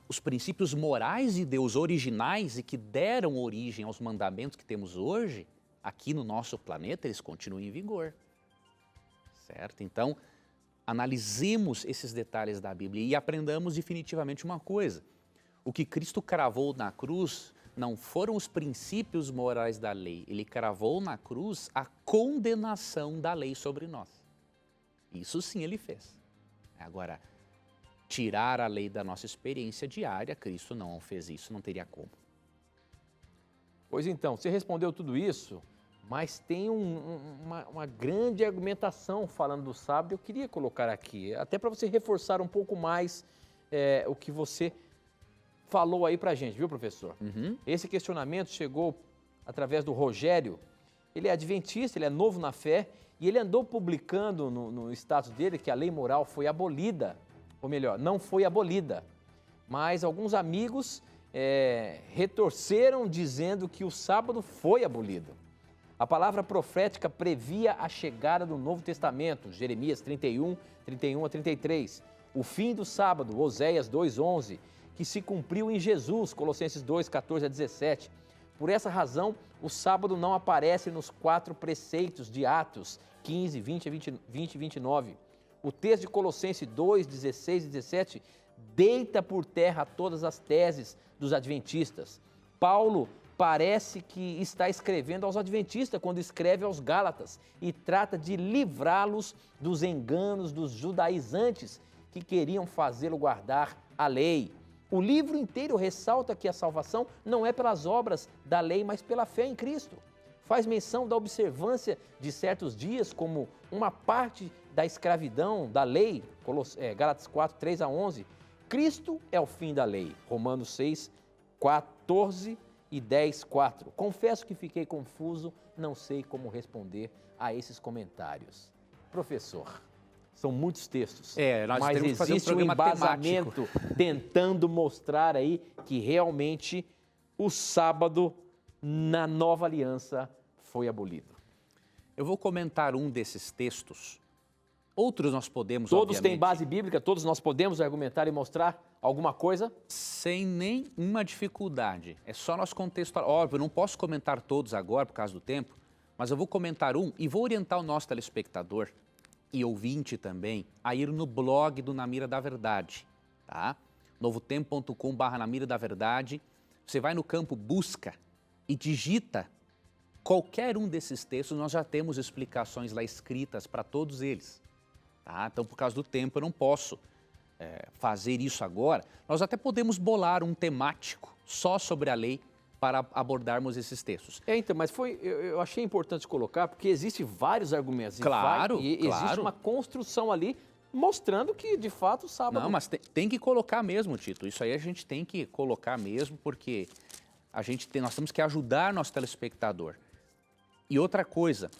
os princípios morais de Deus originais e que deram origem aos mandamentos que temos hoje, aqui no nosso planeta, eles continuam em vigor, certo? Então, analisemos esses detalhes da Bíblia e aprendamos definitivamente uma coisa. O que Cristo cravou na cruz não foram os princípios morais da lei, ele cravou na cruz a condenação da lei sobre nós. Isso sim ele fez. Agora, tirar a lei da nossa experiência diária, Cristo não fez isso, não teria como. Pois então, você respondeu tudo isso, mas tem uma grande argumentação falando do sábado, eu queria colocar aqui, até para você reforçar um pouco mais o que você falou aí pra gente, viu, professor? Uhum. Esse questionamento chegou através do Rogério, ele é adventista, ele é novo na fé, e ele andou publicando no status dele que a lei moral foi abolida, ou melhor, não foi abolida, mas alguns amigos retorceram dizendo que o sábado foi abolido. A palavra profética previa a chegada do Novo Testamento, Jeremias 31, 31 a 33, o fim do sábado, Oséias 2:11, que se cumpriu em Jesus, Colossenses 2, 14 a 17. Por essa razão, o sábado não aparece nos 4 preceitos de Atos 15, 20 e 29. O texto de Colossenses 2, 16 e 17 deita por terra todas as teses dos adventistas. Paulo parece que está escrevendo aos adventistas quando escreve aos Gálatas e trata de livrá-los dos enganos dos judaizantes que queriam fazê-lo guardar a lei. O livro inteiro ressalta que a salvação não é pelas obras da lei, mas pela fé em Cristo. Faz menção da observância de certos dias como uma parte da escravidão da lei, Gálatas 4, 3 a 11. Cristo é o fim da lei, Romanos 6, 14 e 10, 4. Confesso que fiquei confuso, não sei como responder a esses comentários. Professor, são muitos textos, nós mas temos que fazer existe um embasamento tentando mostrar aí que realmente o sábado na nova aliança foi abolido. Eu vou comentar um desses textos. Outros nós podemos, Todos obviamente, têm base bíblica, todos nós podemos argumentar e mostrar alguma coisa? sem nenhuma dificuldade. É só nós contextualizar. Óbvio, eu não posso comentar todos agora por causa do tempo, mas eu vou comentar um e vou orientar o nosso telespectador e ouvinte também a ir no blog do Na Mira da Verdade, tá? novotempo.com/Na Mira da Verdade. Você vai no campo busca e digita qualquer um desses textos, nós já temos explicações lá escritas para todos eles. Tá? Então, por causa do tempo, eu não posso fazer isso agora. Nós até podemos bolar um temático só sobre a lei para abordarmos esses textos. Então, mas eu achei importante colocar, porque existem vários argumentos. Claro, existe uma construção ali mostrando que, de fato, o sábado... Não, mas tem que colocar mesmo, Tito. Isso aí a gente tem que colocar mesmo, porque nós temos que ajudar nosso telespectador. E outra coisa,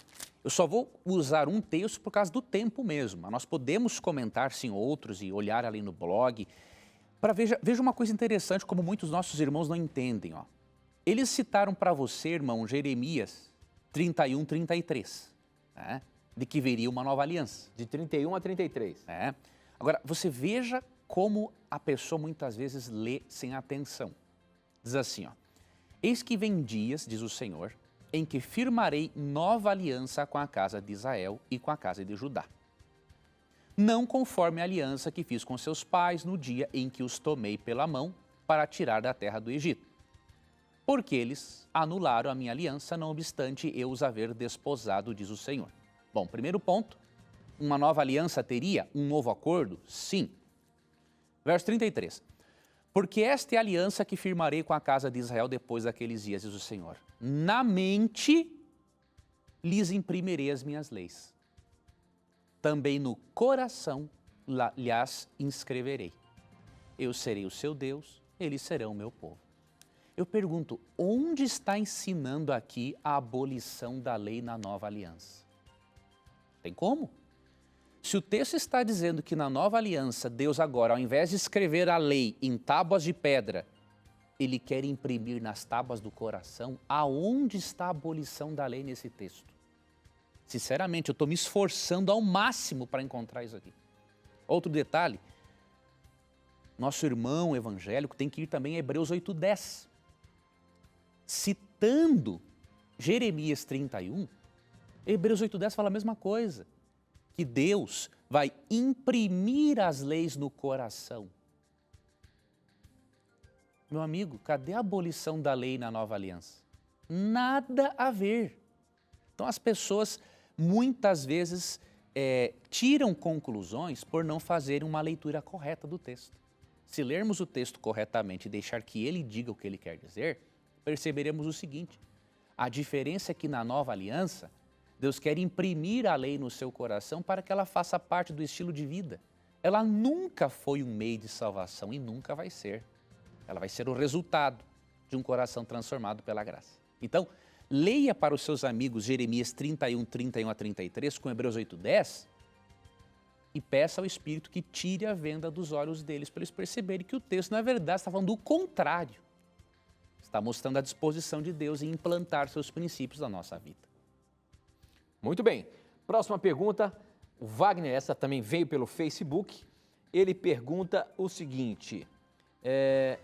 eu só vou usar um texto por causa do tempo mesmo. Mas nós podemos comentar, sim, outros e olhar ali no blog. Veja uma coisa interessante, como muitos nossos irmãos não entendem. Ó. Eles citaram para você, irmão, Jeremias 31, 33, né? De que viria uma nova aliança. De 31 a 33. Agora, você veja como a pessoa muitas vezes lê sem atenção. Diz assim, ó, eis que vem dias, diz o Senhor, em que firmarei nova aliança com a casa de Israel e com a casa de Judá. Não conforme a aliança que fiz com seus pais no dia em que os tomei pela mão para tirar da terra do Egito. Porque eles anularam a minha aliança, não obstante eu os haver desposado, diz o Senhor. Bom, primeiro ponto, uma nova aliança teria um novo acordo? Sim. Verso 33. Porque esta é a aliança que firmarei com a casa de Israel depois daqueles dias, diz o Senhor. Na mente lhes imprimirei as minhas leis. Também no coração lhes inscreverei. Eu serei o seu Deus, eles serão o meu povo. Eu pergunto, onde está ensinando aqui a abolição da lei na nova aliança? Tem como? Se o texto está dizendo que na nova aliança, Deus agora, ao invés de escrever a lei em tábuas de pedra, Ele quer imprimir nas tábuas do coração, aonde está a abolição da lei nesse texto? Sinceramente, eu estou me esforçando ao máximo para encontrar isso aqui. Outro detalhe, nosso irmão evangélico tem que ir também a Hebreus 8:10. Citando Jeremias 31, Hebreus 8:10 fala a mesma coisa, que Deus vai imprimir as leis no coração. Meu amigo, cadê a abolição da lei na nova aliança? Nada a ver. Então as pessoas muitas vezes tiram conclusões por não fazerem uma leitura correta do texto. Se lermos o texto corretamente e deixar que ele diga o que ele quer dizer, perceberemos o seguinte, a diferença é que na nova aliança, Deus quer imprimir a lei no seu coração para que ela faça parte do estilo de vida. Ela nunca foi um meio de salvação e nunca vai ser. Ela vai ser o resultado de um coração transformado pela graça. Então, leia para os seus amigos Jeremias 31, 31 a 33 com Hebreus 8:10 e peça ao Espírito que tire a venda dos olhos deles para eles perceberem que o texto, na verdade, está falando do contrário. Está mostrando a disposição de Deus em implantar seus princípios na nossa vida. Muito bem. Próxima pergunta, o Wagner, essa também veio pelo Facebook. Ele pergunta o seguinte,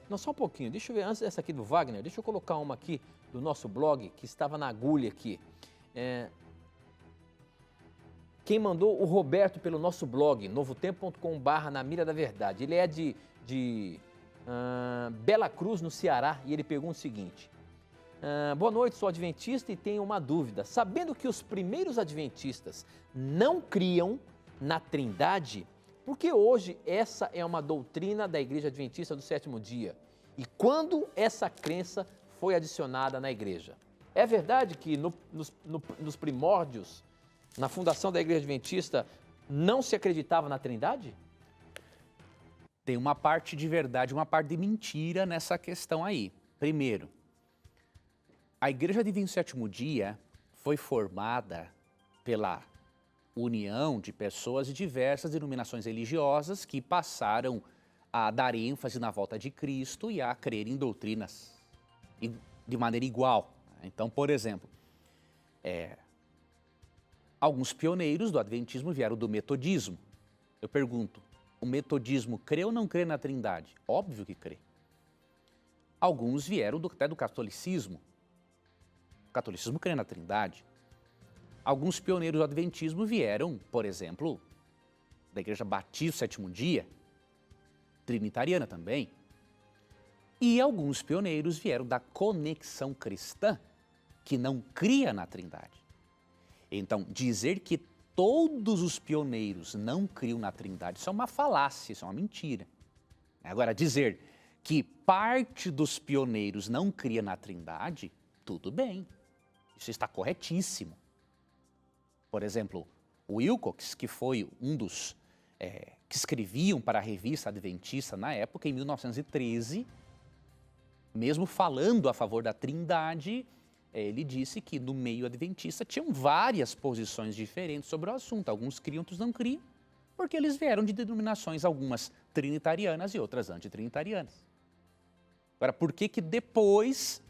não, só um pouquinho, deixa eu ver, antes dessa aqui do Wagner, deixa eu colocar uma aqui do nosso blog, que estava na agulha aqui. Quem mandou o Roberto pelo nosso blog, novotempo.com/Na Mira da Verdade. Ele é de de Bela Cruz, no Ceará, e ele pergunta o seguinte: boa noite, sou adventista e tenho uma dúvida. Sabendo que os primeiros adventistas não criam na Trindade, por que hoje essa é uma doutrina da Igreja Adventista do Sétimo Dia? E quando essa crença foi adicionada na igreja? É verdade que nos primórdios, na fundação da Igreja Adventista, não se acreditava na Trindade? Tem uma parte de verdade, uma parte de mentira nessa questão aí. Primeiro, a Igreja Adventista do Sétimo Dia foi formada pela união de pessoas de diversas denominações religiosas que passaram a dar ênfase na volta de Cristo e a crer em doutrinas de maneira igual. Então, por exemplo, alguns pioneiros do Adventismo vieram do metodismo. Eu pergunto, o metodismo crê ou não crê na Trindade? Óbvio que crê. Alguns vieram até do catolicismo. O catolicismo crê na Trindade. Alguns pioneiros do Adventismo vieram, por exemplo, da Igreja Batista do Sétimo Dia, trinitariana também. E alguns pioneiros vieram da Conexão Cristã, que não cria na Trindade. Então, dizer que todos os pioneiros não criam na Trindade, isso é uma falácia, isso é uma mentira. Agora, dizer que parte dos pioneiros não cria na Trindade, tudo bem, isso está corretíssimo. Por exemplo, o Wilcox, que foi um dos que escreviam para a revista Adventista na época, em 1913, mesmo falando a favor da Trindade, ele disse que no meio adventista tinham várias posições diferentes sobre o assunto. Alguns criam, outros não criam, porque eles vieram de denominações, algumas trinitarianas e outras antitrinitarianas. Agora, por que que depois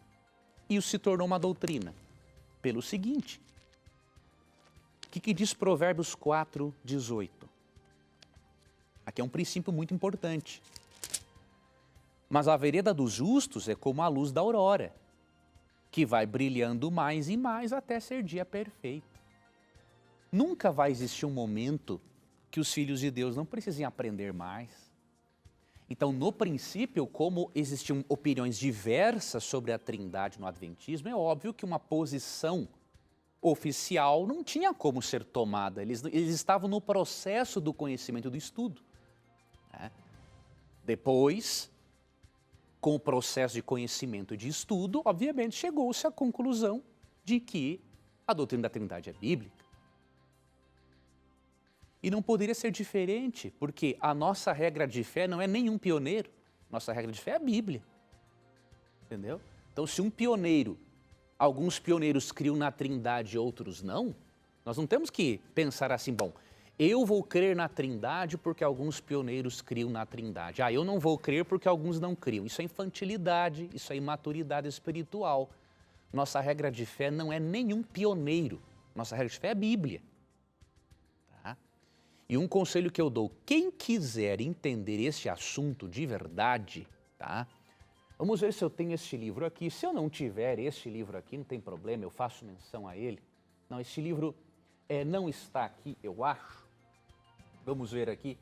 isso se tornou uma doutrina? Pelo seguinte, o que diz Provérbios 4:18? Aqui é um princípio muito importante. Mas a vereda dos justos é como a luz da aurora, que vai brilhando mais e mais até ser dia perfeito. Nunca vai existir um momento que os filhos de Deus não precisem aprender mais. Então, no princípio, como existiam opiniões diversas sobre a Trindade no Adventismo, é óbvio que uma posição oficial não tinha como ser tomada. Eles estavam no processo do conhecimento do estudo. Depois, com o processo de conhecimento e de estudo, obviamente chegou-se à conclusão de que a doutrina da Trindade é bíblica. E não poderia ser diferente, porque a nossa regra de fé não é nenhum pioneiro, nossa regra de fé é a Bíblia. Entendeu? Então, se um pioneiro, alguns pioneiros criam na Trindade e outros não, nós não temos que pensar assim, bom, eu vou crer na Trindade porque alguns pioneiros criam na Trindade. Eu não vou crer porque alguns não criam. Isso é infantilidade, isso é imaturidade espiritual. Nossa regra de fé não é nenhum pioneiro. Nossa regra de fé é a Bíblia. Tá? E um conselho que eu dou, quem quiser entender este assunto de verdade, tá? Vamos ver se eu tenho este livro aqui. Se eu não tiver este livro aqui, não tem problema, eu faço menção a ele. Não, este livro não está aqui, eu acho. Vamos ver aqui.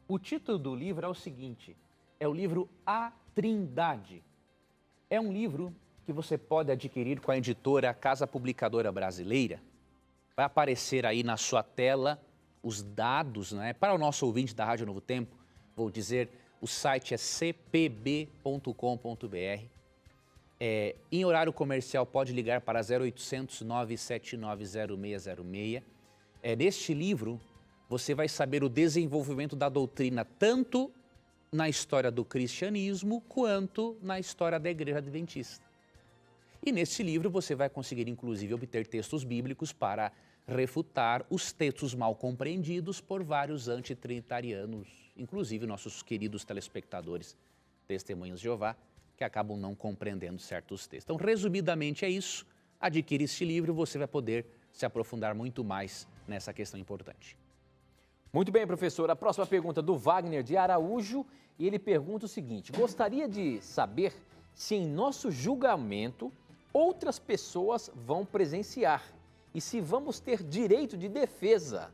O título do livro é o seguinte, é o livro A Trindade. É um livro que você pode adquirir com a editora Casa Publicadora Brasileira. Vai aparecer aí na sua tela os dados, né? Para o nosso ouvinte da Rádio Novo Tempo, vou dizer, o site é cpb.com.br. Em horário comercial pode ligar para 0800 979 0606. Neste livro, você vai saber o desenvolvimento da doutrina tanto na história do cristianismo quanto na história da Igreja Adventista. E nesse livro você vai conseguir, inclusive, obter textos bíblicos para refutar os textos mal compreendidos por vários antitrinitarianos, inclusive nossos queridos telespectadores, testemunhas de Jeová, que acabam não compreendendo certos textos. Então, resumidamente é isso. Adquire este livro, você vai poder se aprofundar muito mais nessa questão importante. Muito bem, professor. A próxima pergunta do Wagner de Araújo, e ele pergunta o seguinte: gostaria de saber se em nosso julgamento outras pessoas vão presenciar e se vamos ter direito de defesa.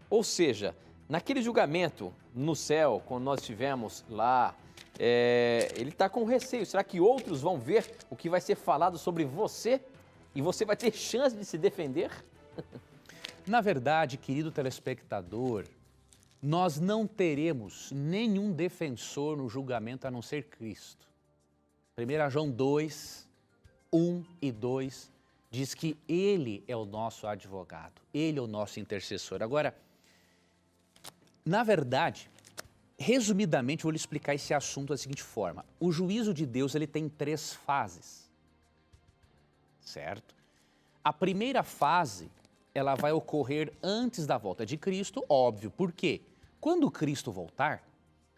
Ou seja, naquele julgamento no céu, quando nós estivermos lá ele está com receio. Será que outros vão ver o que vai ser falado sobre você e você vai ter chance de se defender? Na verdade, querido telespectador, nós não teremos nenhum defensor no julgamento a não ser Cristo. 1 João 2, 1 e 2 diz que Ele é o nosso advogado, Ele é o nosso intercessor. Agora, na verdade, resumidamente, vou lhe explicar esse assunto da seguinte forma. O juízo de Deus ele tem 3 fases, certo? A primeira fase, ela vai ocorrer antes da volta de Cristo, óbvio. Por quê? Quando Cristo voltar,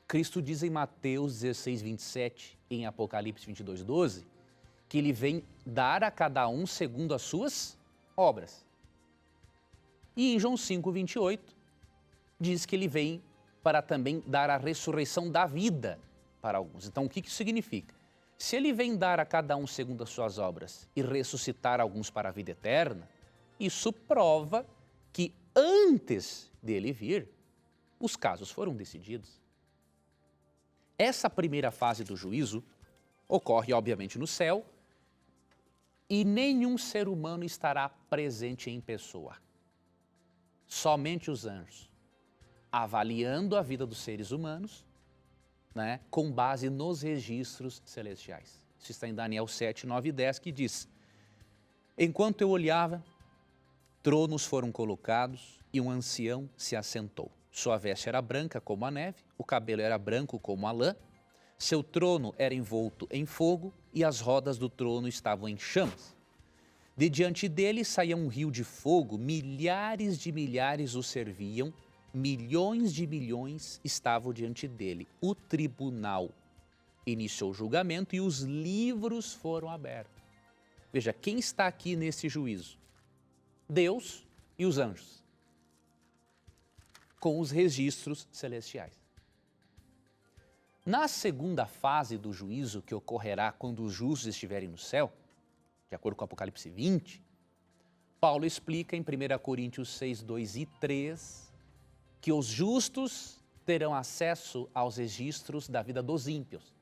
Cristo diz em Mateus 16, 27, em Apocalipse 22, 12, que Ele vem dar a cada um segundo as suas obras. E em João 5, 28, diz que Ele vem para também dar a ressurreição da vida para alguns. Então, o que isso significa? Se Ele vem dar a cada um segundo as suas obras e ressuscitar alguns para a vida eterna, isso prova que antes dele vir, os casos foram decididos. Essa primeira fase do juízo ocorre, obviamente, no céu e nenhum ser humano estará presente em pessoa. Somente os anjos, avaliando a vida dos seres humanos, né, com base nos registros celestiais. Isso está em Daniel 7, 9 e 10, que diz: enquanto eu olhava, tronos foram colocados e um ancião se assentou. Sua veste era branca como a neve, o cabelo era branco como a lã, seu trono era envolto em fogo e as rodas do trono estavam em chamas. De diante dele saía um rio de fogo, milhares de milhares o serviam, milhões de milhões estavam diante dele. O tribunal iniciou o julgamento e os livros foram abertos. Veja, quem está aqui nesse juízo? Deus e os anjos, com os registros celestiais. Na segunda fase do juízo, que ocorrerá quando os justos estiverem no céu, de acordo com Apocalipse 20, Paulo explica em 1 Coríntios 6, 2 e 3, que os justos terão acesso aos registros da vida dos ímpios.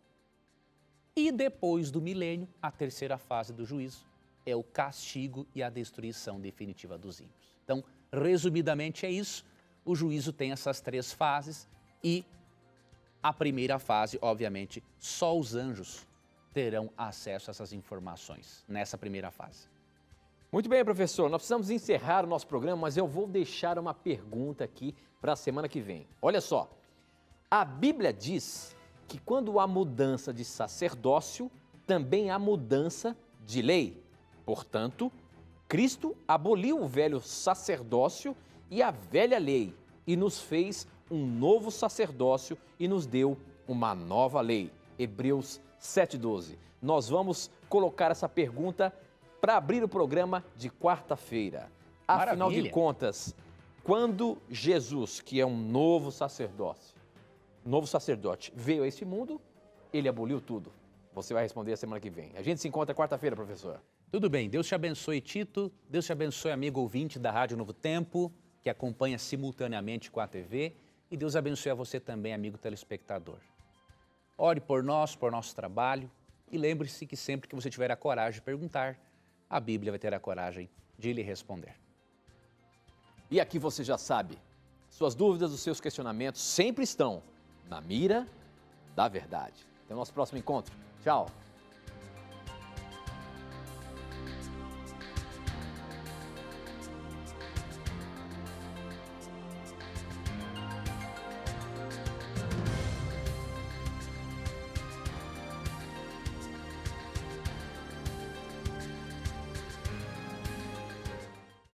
E depois do milênio, a terceira fase do juízo é o castigo e a destruição definitiva dos ímpios. Então, resumidamente é isso. O juízo tem essas 3 fases e a primeira fase, obviamente, só os anjos terão acesso a essas informações nessa primeira fase. Muito bem, professor. Nós precisamos encerrar o nosso programa, mas eu vou deixar uma pergunta aqui para a semana que vem. Olha só, a Bíblia diz que quando há mudança de sacerdócio, também há mudança de lei. Portanto, Cristo aboliu o velho sacerdócio e a velha lei e nos fez um novo sacerdócio e nos deu uma nova lei. Hebreus 7,12. Nós vamos colocar essa pergunta para abrir o programa de quarta-feira. Afinal de contas, quando Jesus, que é um novo sacerdote, veio a esse mundo, ele aboliu tudo. Você vai responder a semana que vem. A gente se encontra quarta-feira, professor. Tudo bem. Deus te abençoe, Tito. Deus te abençoe, amigo ouvinte da Rádio Novo Tempo, que acompanha simultaneamente com a TV. E Deus abençoe a você também, amigo telespectador. Ore por nós, por nosso trabalho. E lembre-se que sempre que você tiver a coragem de perguntar, a Bíblia vai ter a coragem de lhe responder. E aqui você já sabe, suas dúvidas, os seus questionamentos sempre estão na mira da verdade. Até o nosso próximo encontro. Tchau!